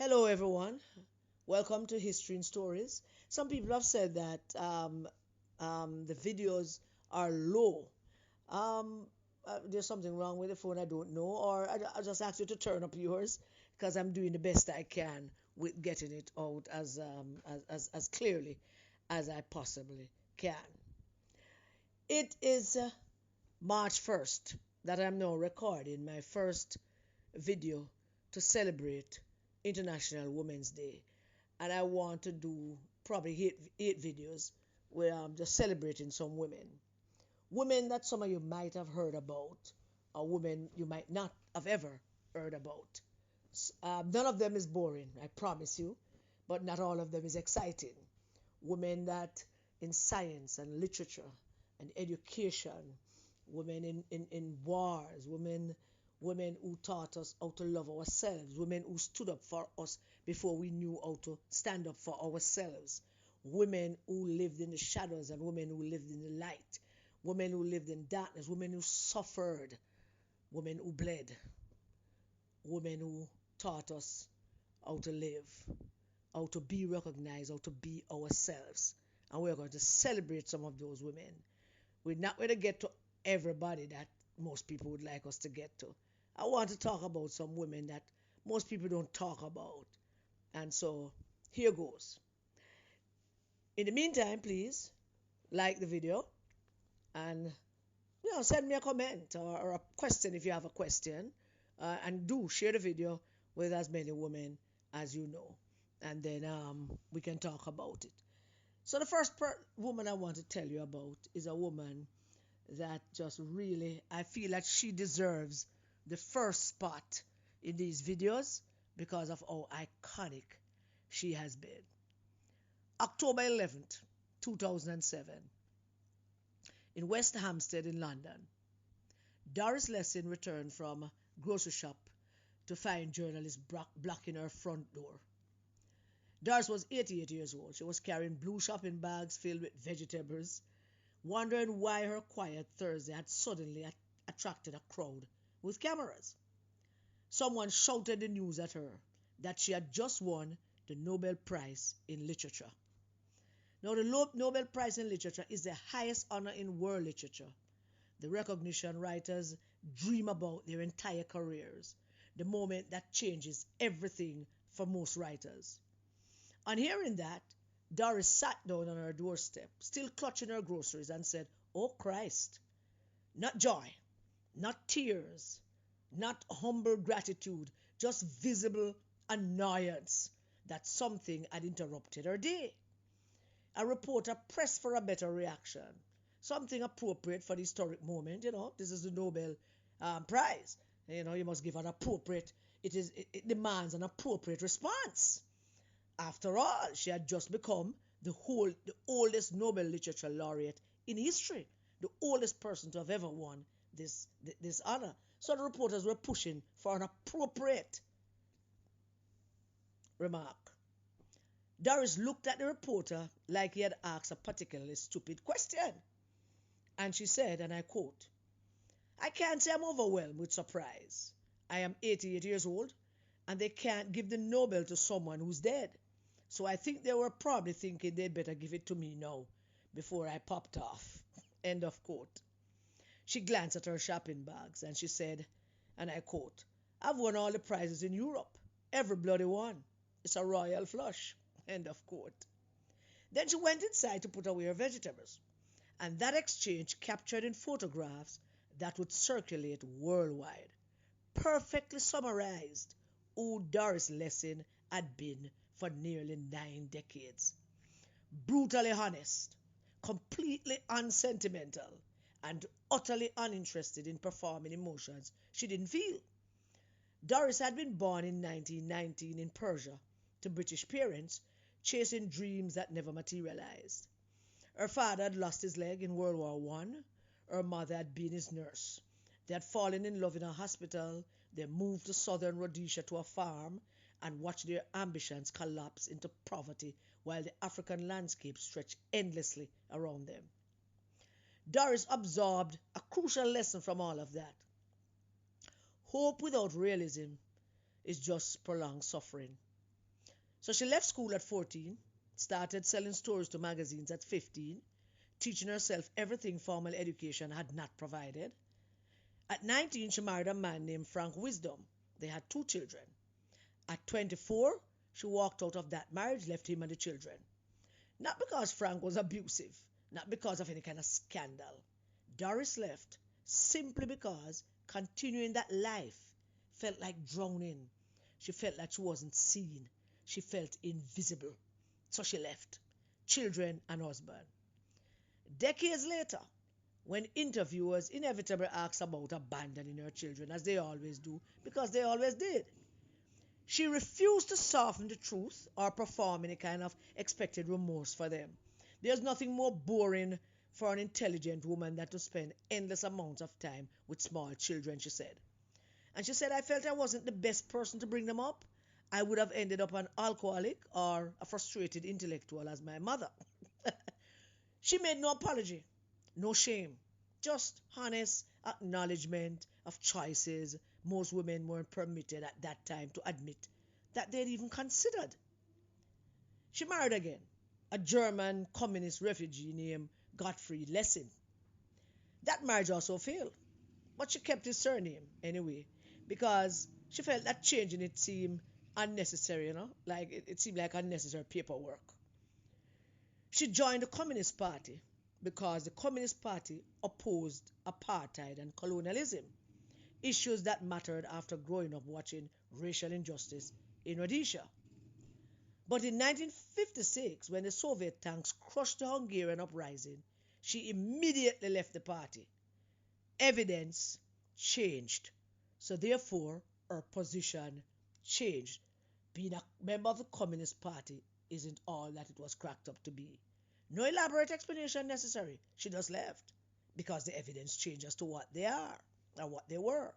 Hello, everyone. Welcome to History and Stories. Some people have said that the videos are low. There's something wrong with the phone, I don't know, or I just ask you to turn up yours because I'm doing the best I can with getting it out as clearly as I possibly can. It is March 1st that I'm now recording my first video to celebrate International Women's Day, and I want to do probably eight videos where I'm just celebrating some women that some of you might have heard about, or women you might not have ever heard about. None of them is boring, I promise you, but not all of them is exciting. Women that in science and literature and education, women in wars, women who taught us how to love ourselves, women who stood up for us before we knew how to stand up for ourselves, women who lived in the shadows and women who lived in the light, women who lived in darkness, women who suffered, women who bled, women who taught us how to live, how to be recognized, how to be ourselves. And we're going to celebrate some of those women. We're not going to get to everybody that most people would like us to get to. I want to talk about some women that most people don't talk about. And so here goes. In the meantime, please like the video and send me a comment or a question if you have a question. And do share the video with as many women as you know. And then we can talk about it. So the first woman I want to tell you about is a woman that just really, I feel that she deserves the first spot in these videos because of how iconic she has been. October 11th, 2007, in West Hampstead in London, Doris Lessing returned from a grocery shop to find journalists blocking her front door. Doris was 88 years old. She was carrying blue shopping bags filled with vegetables, wondering why her quiet Thursday had suddenly attracted a crowd with cameras. Someone shouted the news at her that she had just won the Nobel Prize in Literature. Now, the Nobel Prize in Literature is the highest honor in world literature, the recognition writers dream about their entire careers, the moment that changes everything for most writers. On hearing that, Doris sat down on her doorstep, still clutching her groceries, and said, "Oh Christ." Not joy, not tears, not humble gratitude, just visible annoyance that something had interrupted her day. A reporter pressed for a better reaction, something appropriate for the historic moment. This is the Nobel Prize. You must give an appropriate, it demands an appropriate response. After all, she had just become the oldest Nobel Literature laureate in history, the oldest person to have ever won this honor. So the reporters were pushing for an appropriate remark. Doris looked at the reporter like he had asked a particularly stupid question. And she said, and I quote, "I can't say I'm overwhelmed with surprise. I am 88 years old, and they can't give the Nobel to someone who's dead. So I think they were probably thinking they'd better give it to me now, before I popped off." End of quote. She glanced at her shopping bags and she said, and I quote, "I've won all the prizes in Europe. Every bloody one. It's a royal flush." End of quote. Then she went inside to put away her vegetables. And that exchange captured in photographs that would circulate worldwide perfectly summarized who Doris Lessing had been for nearly 9 decades. Brutally honest, completely unsentimental, and utterly uninterested in performing emotions she didn't feel. Doris had been born in 1919 in Persia to British parents, chasing dreams that never materialized. Her father had lost his leg in World War I. Her mother had been his nurse. They had fallen in love in a hospital. They moved to southern Rhodesia to a farm and watched their ambitions collapse into poverty while the African landscape stretched endlessly around them. Doris absorbed a crucial lesson from all of that. Hope without realism is just prolonged suffering. So she left school at 14, started selling stories to magazines at 15, teaching herself everything formal education had not provided. At 19, she married a man named Frank Wisdom. They had 2 children. At 24, she walked out of that marriage, left him and the children. Not because Frank was abusive, not because of any kind of scandal. Doris left simply because continuing that life felt like drowning. She felt like she wasn't seen. She felt invisible. So she left. Children and husband. Decades later, when interviewers inevitably asked about abandoning her children, as they always do, because they always did, she refused to soften the truth or perform any kind of expected remorse for them. There's nothing more boring for an intelligent woman than to spend endless amounts of time with small children, she said. And she said, I felt I wasn't the best person to bring them up. I would have ended up an alcoholic or a frustrated intellectual as my mother. She made no apology, no shame, just honest acknowledgement of choices most women weren't permitted at that time to admit that they'd even considered. She married again, a German communist refugee named Gottfried Lessing. That marriage also failed, but she kept his surname anyway, because she felt that changing it seemed unnecessary, like it seemed like unnecessary paperwork. She joined the Communist Party because the Communist Party opposed apartheid and colonialism, issues that mattered after growing up watching racial injustice in Rhodesia. But in 1956, when the Soviet tanks crushed the Hungarian uprising, she immediately left the party. Evidence changed, so therefore her position changed. Being a member of the Communist Party isn't all that it was cracked up to be. No elaborate explanation necessary. She just left because the evidence changed as to what they are and what they were.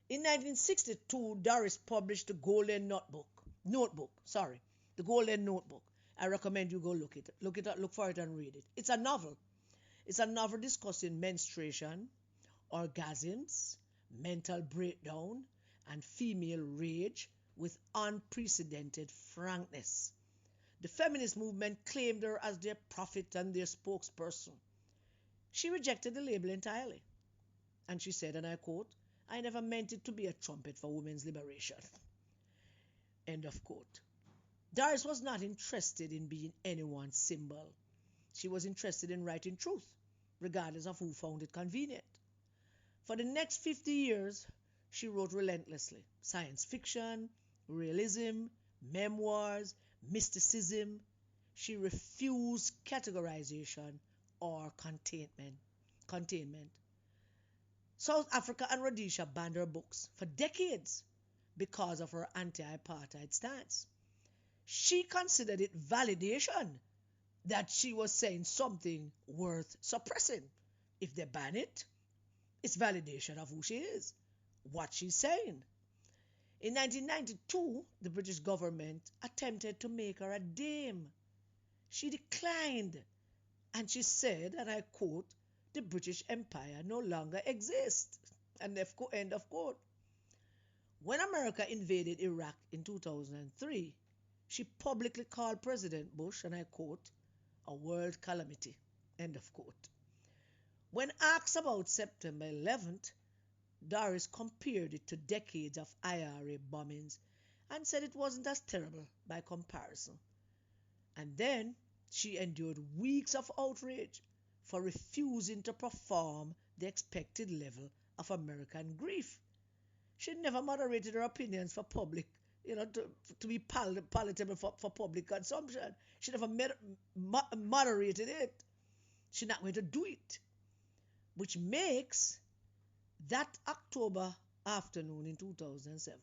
In 1962, Doris published the Golden Notebook. The Golden Notebook. I recommend you go look it up, look for it and read it. It's a novel. It's a novel discussing menstruation, orgasms, mental breakdown, and female rage with unprecedented frankness. The feminist movement claimed her as their prophet and their spokesperson. She rejected the label entirely. And she said, and I quote, I never meant it to be a trumpet for women's liberation. End of quote. Doris was not interested in being anyone's symbol. She was interested in writing truth, regardless of who found it convenient. For the next 50 years, she wrote relentlessly. Science fiction, realism, memoirs, mysticism. She refused categorization or containment. South Africa and Rhodesia banned her books for decades because of her anti-apartheid stance. She considered it validation that she was saying something worth suppressing. If they ban it, it's validation of who she is, what she's saying. In 1992, the British government attempted to make her a dame. She declined, and she said, and I quote, the British Empire no longer exists. End of quote. When America invaded Iraq in 2003, she publicly called President Bush, and I quote, a world calamity. End of quote. When asked about September 11th, Doris compared it to decades of IRA bombings and said it wasn't as terrible by comparison. And then she endured weeks of outrage for refusing to perform the expected level of American grief. She never moderated her opinions for public, to be palatable for public consumption. She never moderated it. She's not going to do it. Which makes that October afternoon in 2007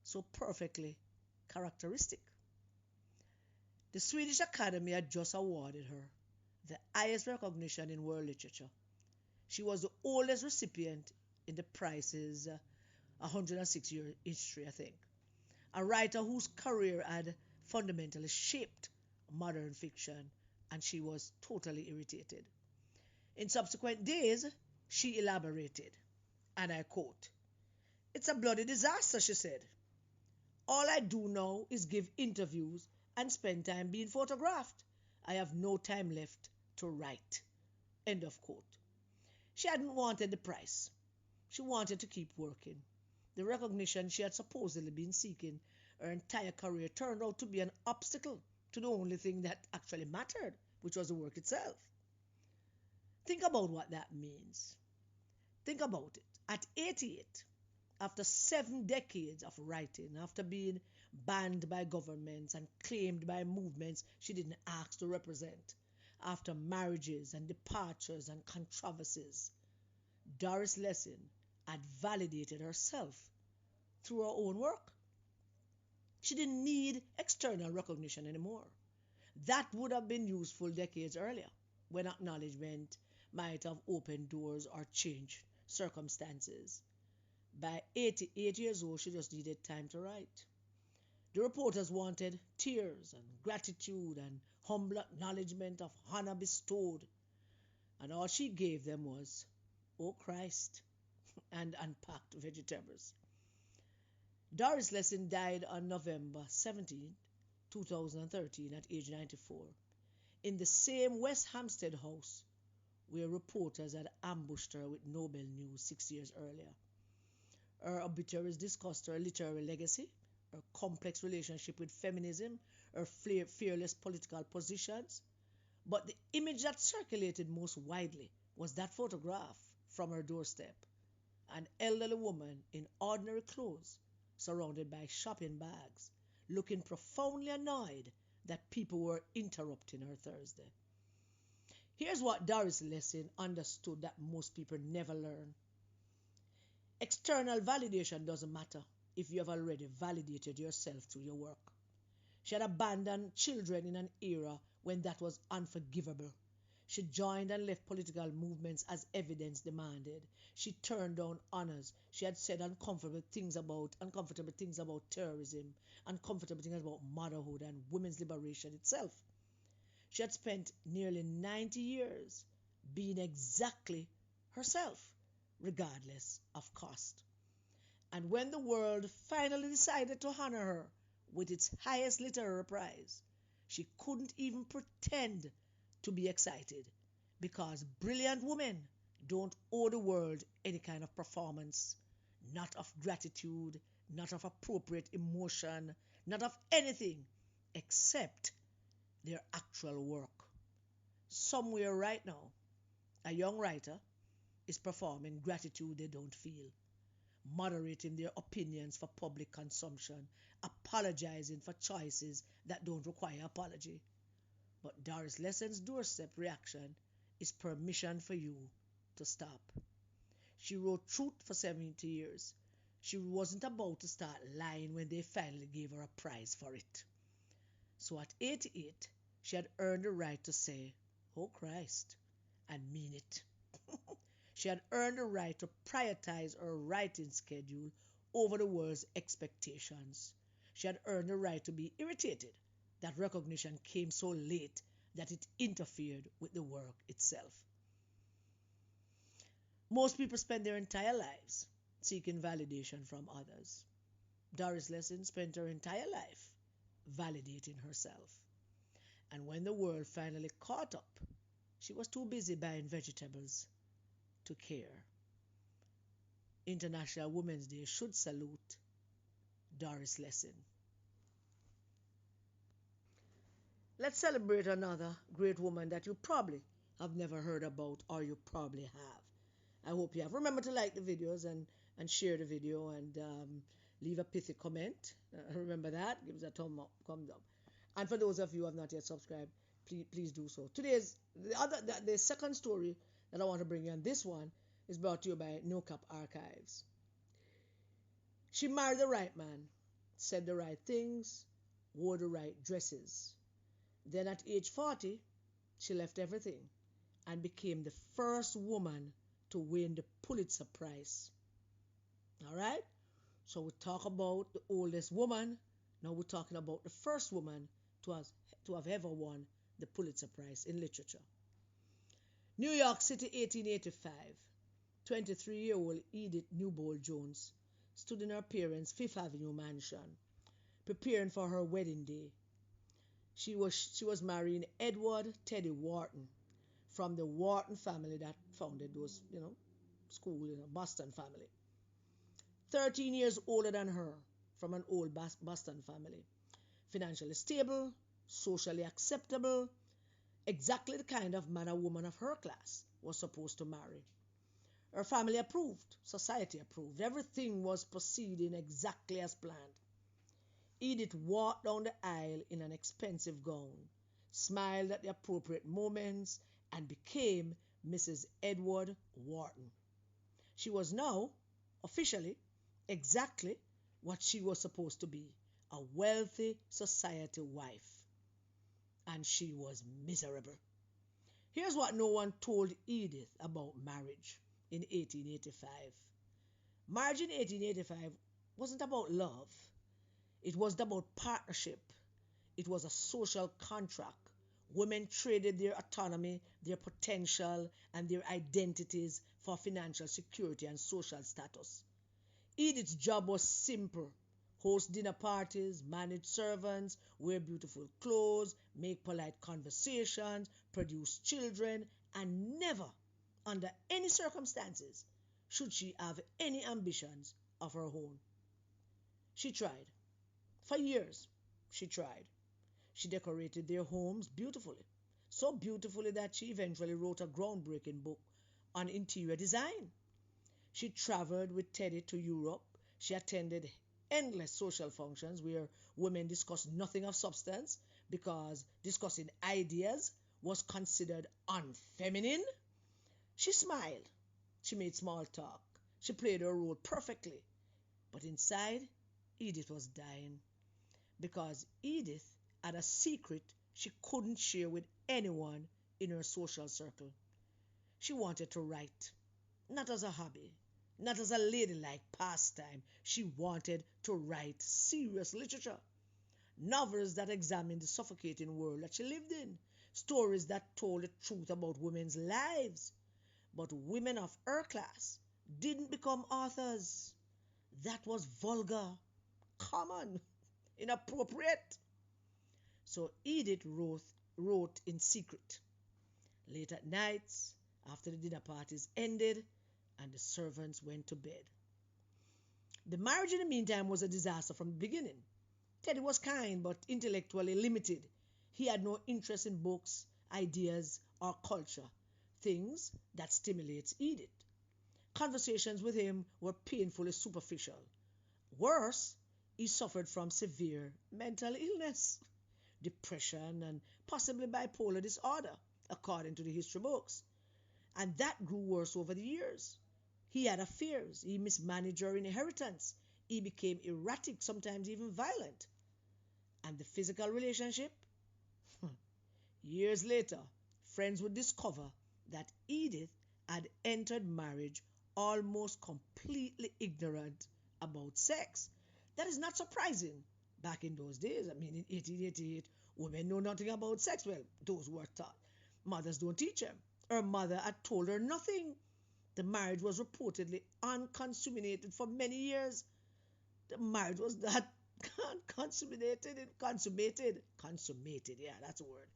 so perfectly characteristic. The Swedish Academy had just awarded her the highest recognition in world literature. She was the oldest recipient in the prize's 106-year history, I think. A writer whose career had fundamentally shaped modern fiction, and she was totally irritated. In subsequent days, she elaborated, and I quote, it's a bloody disaster, she said. All I do now is give interviews and spend time being photographed. I have no time left to write. End of quote. She hadn't wanted the prize. She wanted to keep working. The recognition she had supposedly been seeking her entire career turned out to be an obstacle to the only thing that actually mattered, which was the work itself. Think about what that means. Think about it. At 88, after 7 decades of writing, after being banned by governments and claimed by movements she didn't ask to represent, after marriages and departures and controversies, Doris Lessing had validated herself through her own work. She didn't need external recognition anymore. That would have been useful decades earlier, when acknowledgement might have opened doors or changed circumstances. By 88 years old, she just needed time to write. The reporters wanted tears and gratitude and humble acknowledgement of honor bestowed, and all she gave them was, "Oh Christ," and unpacked vegetables. Doris Lessing died on November 17, 2013, at age 94, in the same West Hampstead house where reporters had ambushed her with Nobel news 6 years earlier. Her obituaries discussed her literary legacy, her complex relationship with feminism, her fearless political positions. But the image that circulated most widely was that photograph from her doorstep, an elderly woman in ordinary clothes, surrounded by shopping bags, looking profoundly annoyed that people were interrupting her Thursday. Here's what Doris Lessing understood that most people never learn. External validation doesn't matter if you have already validated yourself through your work. She had abandoned children in an era when that was unforgivable. She joined and left political movements as evidence demanded. She turned down honors. She had said uncomfortable things about terrorism, uncomfortable things about motherhood and women's liberation itself. She had spent nearly 90 years being exactly herself, regardless of cost. And when the world finally decided to honor her with its highest literary prize, she couldn't even pretend to be excited, because brilliant women don't owe the world any kind of performance, not of gratitude, not of appropriate emotion, not of anything except their actual work. Somewhere right now, a young writer is performing gratitude they don't feel, moderating their opinions for public consumption, apologizing for choices that don't require apology. But Doris Lessing's doorstep reaction is permission for you to stop. She wrote truth for 70 years. She wasn't about to start lying when they finally gave her a prize for it. So at 88, she had earned the right to say, "Oh Christ," and mean it. She had earned the right to prioritize her writing schedule over the world's expectations. She had earned the right to be irritated that recognition came so late that it interfered with the work itself. Most people spend their entire lives seeking validation from others. Doris Lessing spent her entire life validating herself. And when the world finally caught up, she was too busy buying vegetables to care. International Women's Day should salute Doris Lessing. Let's celebrate another great woman that you probably have never heard about, or you probably have. I hope you have. Remember to like the videos and share the video, and leave a pithy comment. Remember that. Give us a thumbs up. And for those of you who have not yet subscribed, please do so. Today's the second story that I want to bring you, and this one is brought to you by No Cap Archives. She married the right man, said the right things, wore the right dresses. Then at age 40, she left everything and became the first woman to win the Pulitzer Prize. All right? So we talk about the oldest woman. Now we're talking about the first woman to have ever won the Pulitzer Prize in literature. New York City, 1885. 23-year-old Edith Newbold Jones stood in her parents' Fifth Avenue mansion, preparing for her wedding day. She was marrying Edward Teddy Wharton from the Wharton family that founded those, school, Boston family. 13 years older than her, from an old Boston family. Financially stable, socially acceptable, exactly the kind of man or woman of her class was supposed to marry. Her family approved, society approved, everything was proceeding exactly as planned. Edith walked down the aisle in an expensive gown, smiled at the appropriate moments, and became Mrs. Edward Wharton. She was now, officially, exactly what she was supposed to be, a wealthy society wife. And she was miserable. Here's what no one told Edith about marriage in 1885. Marriage in 1885 wasn't about love. It was about partnership. It was a social contract. Women traded their autonomy, their potential, and their identities for financial security and social status. Edith's job was simple: host dinner parties, manage servants, wear beautiful clothes, make polite conversations, produce children, and never, under any circumstances, should she have any ambitions of her own. She tried. For years, she tried. She decorated their homes beautifully, so beautifully that she eventually wrote a groundbreaking book on interior design. She traveled with Teddy to Europe. She attended endless social functions where women discussed nothing of substance because discussing ideas was considered unfeminine. She smiled. She made small talk. She played her role perfectly. But inside, Edith was dying because Edith had a secret she couldn't share with anyone in her social circle. She wanted to write, not as a hobby, not as a ladylike pastime. She wanted to write serious literature, novels that examined the suffocating world that she lived in, stories that told the truth about women's lives. But women of her class didn't become authors. That was vulgar, common, inappropriate. So Edith wrote in secret, late at nights, after the dinner parties ended and the servants went to bed. The marriage in the meantime was a disaster from the beginning. Teddy was kind but intellectually limited. He had no interest in books, ideas, or culture, things that stimulates Edith. Conversations with him were painfully superficial. Worse, he suffered from severe mental illness, depression, and possibly bipolar disorder, according to the history books. And that grew worse over the years. He had affairs. He mismanaged her inheritance. He became erratic, sometimes even violent. And the physical relationship? Years later, friends would discover that Edith had entered marriage almost completely ignorant about sex. That is not surprising back in those days. I mean, in 1888, women know nothing about sex. Well, those who were taught. Mothers don't teach them. Her mother had told her nothing. The marriage was reportedly unconsummated for many years. The marriage was not consummated, yeah, that's a word.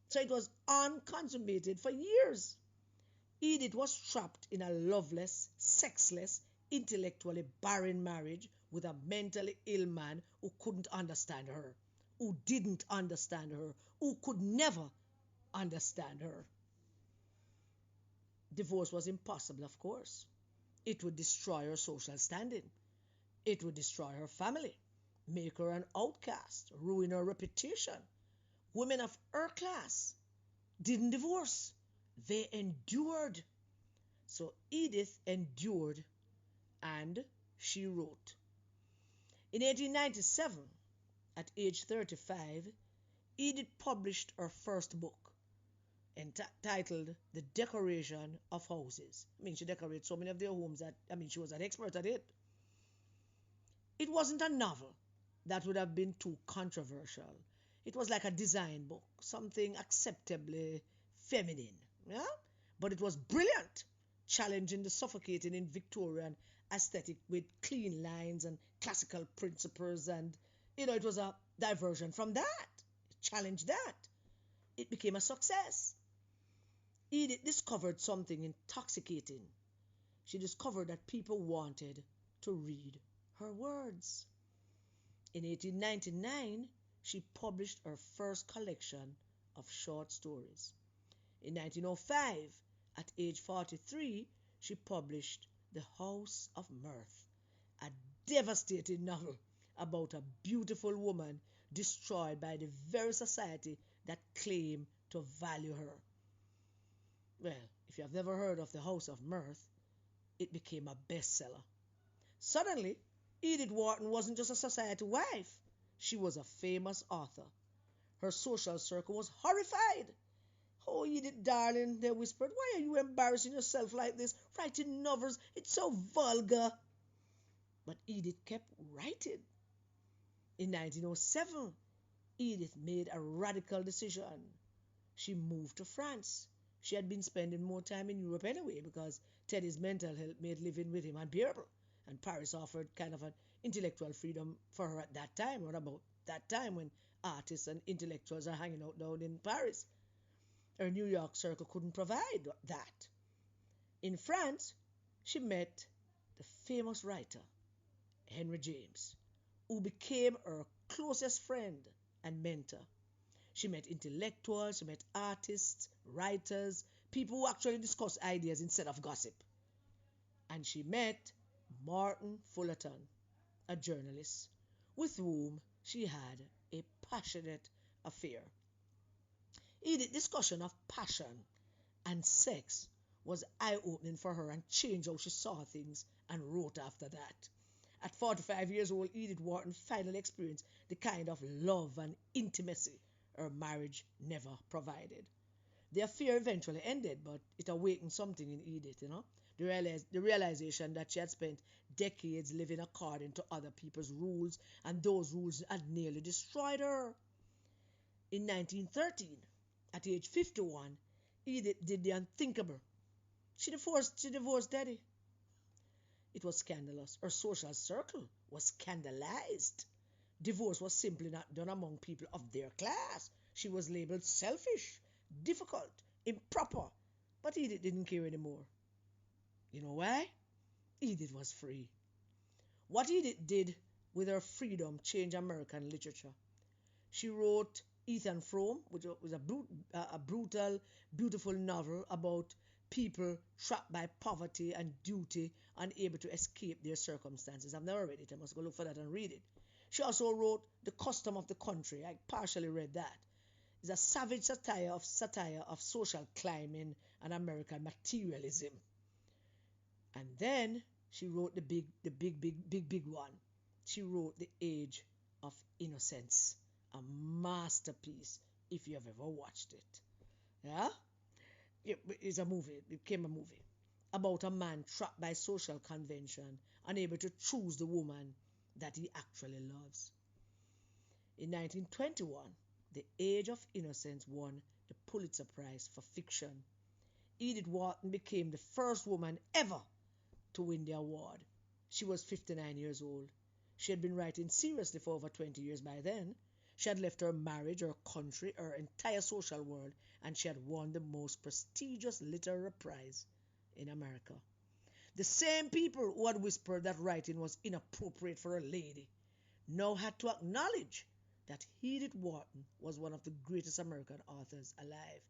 So it was unconsummated for years. Edith was trapped in a loveless, sexless, intellectually barren marriage with a mentally ill man who couldn't understand her, who didn't understand her, who could never understand her. Divorce was impossible, of course. It would destroy her social standing. It would destroy her family, make her an outcast, ruin her reputation. Women of her class didn't divorce. They endured. So Edith endured and she wrote. In 1897, at age 35, Edith published her first book, entitled The Decoration of Houses. I mean, she decorated so many of their homes that, she was an expert at it. It wasn't a novel that would have been too controversial. It was like a design book, something acceptably feminine, yeah? But it was brilliant, challenging the suffocating in Victorian aesthetic with clean lines and classical principles and It was a diversion from that. It challenged that. It became a success. Edith discovered something intoxicating. She discovered that people wanted to read her words. In 1899, she published her first collection of short stories. In 1905, at age 43, she published The House of Mirth, a devastating novel about a beautiful woman destroyed by the very society that claimed to value her. Well, if you have never heard of The House of Mirth, it became a bestseller. Suddenly, Edith Wharton wasn't just a society wife, she was a famous author. Her social circle was horrified. "Oh, Edith, darling," they whispered, "why are you embarrassing yourself like this? Writing novels, it's so vulgar." But Edith kept writing. In 1907, Edith made a radical decision. She moved to France. She had been spending more time in Europe anyway because Teddy's mental health made living with him unbearable, and Paris offered kind of an intellectual freedom for her at that time, or about that time when artists and intellectuals are hanging out down in Paris. Her New York circle couldn't provide that. In France, she met the famous writer Henry James, who became her closest friend and mentor. She met intellectuals, she met artists, writers, people who actually discuss ideas instead of gossip. And she met Martin Fullerton, a journalist, with whom she had a passionate affair. Edith's discussion of passion and sex was eye-opening for her and changed how she saw things and wrote after that. At 45 years old, Edith Wharton finally experienced the kind of love and intimacy her marriage never provided. The affair eventually ended, but it awakened something in Edith, the realization that she had spent decades living according to other people's rules, and those rules had nearly destroyed her. In 1913, at age 51, Edith did the unthinkable. She divorced Daddy. It was scandalous. Her social circle was scandalized. Divorce was simply not done among people of their class. She was labeled selfish, difficult, improper. But Edith didn't care anymore. You know why? Edith was free. What Edith did with her freedom changed American literature. She wrote Ethan Frome, which was a brutal, beautiful novel about people trapped by poverty and duty, unable to escape their circumstances. I've never read it. I must go look for that and read it. She also wrote The Custom of the Country. I partially read that. It's a savage satire of social climbing and American materialism. And then she wrote the big one. She wrote The Age of Innocence, a masterpiece if you have ever watched it. Yeah? It's a movie. It became a movie about a man trapped by social convention, unable to choose the woman that he actually loves. In 1921, The Age of Innocence won the Pulitzer Prize for fiction. Edith Wharton became the first woman ever to win the award. She was 59 years old. She had been writing seriously for over 20 years by then. She had left her marriage, her country, her entire social world, and she had won the most prestigious literary prize in America. The same people who had whispered that writing was inappropriate for a lady now had to acknowledge that Edith Wharton was one of the greatest American authors alive.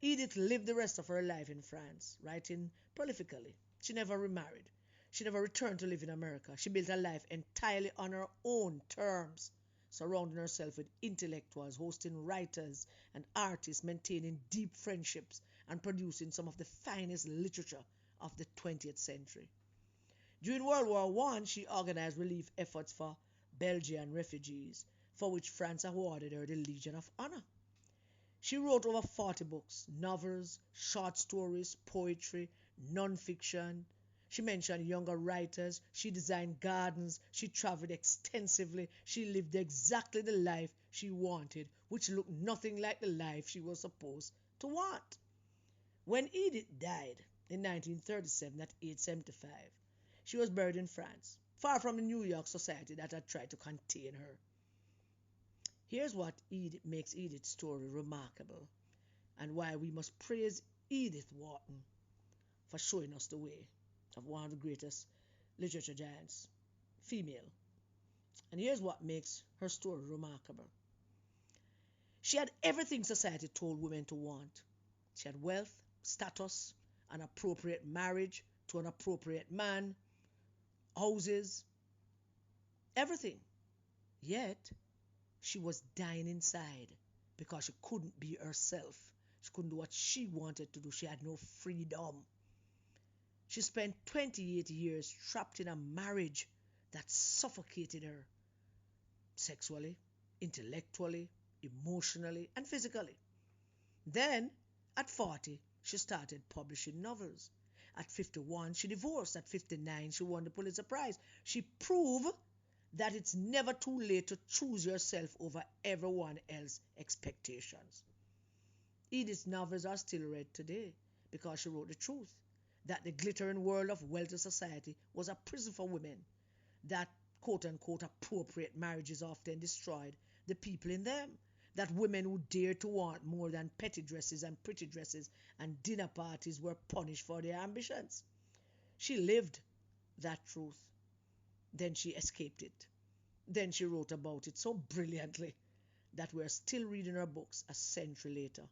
Edith lived the rest of her life in France, writing prolifically. She never remarried. She never returned to live in America. She built her life entirely on her own terms, surrounding herself with intellectuals, hosting writers and artists, maintaining deep friendships, and producing some of the finest literature of the 20th century. During World War I, she organized relief efforts for Belgian refugees, for which France awarded her the Legion of Honor. She wrote over 40 books, novels, short stories, poetry, non-fiction. She mentioned younger writers. She designed gardens. She traveled extensively. She lived exactly the life she wanted, which looked nothing like the life she was supposed to want. When Edith died in 1937 at age 75, she was buried in France, far from the New York society that had tried to contain her. Here's what makes Edith's story remarkable, and why we must praise Edith Wharton for showing us the way of one of the greatest literature giants, female. And here's what makes her story remarkable. She had everything society told women to want. She had wealth, status, an appropriate marriage to an appropriate man, houses, everything. Yet, she was dying inside because she couldn't be herself. She couldn't do what she wanted to do. She had no freedom. She spent 28 years trapped in a marriage that suffocated her sexually, intellectually, emotionally, and physically. Then, at 40, she started publishing novels. At 51, she divorced. At 59, she won the Pulitzer Prize. She proved that it's never too late to choose yourself over everyone else's expectations. Edith's novels are still read today because she wrote the truth, that the glittering world of wealthy society was a prison for women, that quote-unquote appropriate marriages often destroyed the people in them, that women who dared to want more than petty dresses and pretty dresses and dinner parties were punished for their ambitions. She lived that truth. Then she escaped it. Then she wrote about it so brilliantly that we're still reading her books a century later.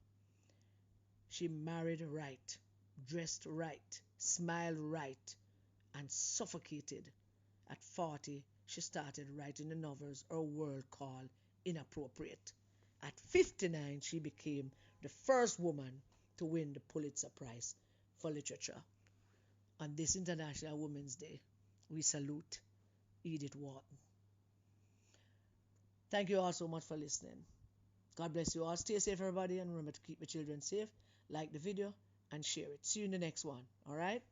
She married right, dressed right, smiled right, and suffocated. At 40, she started writing the novels her world called inappropriate. At 59, she became the first woman to win the Pulitzer Prize for literature. On this International Women's Day, we salute Edith Wharton. Thank you all so much for listening. God bless you all. Stay safe, everybody, and remember to keep your children safe. Like the video and share it. See you in the next one. All right?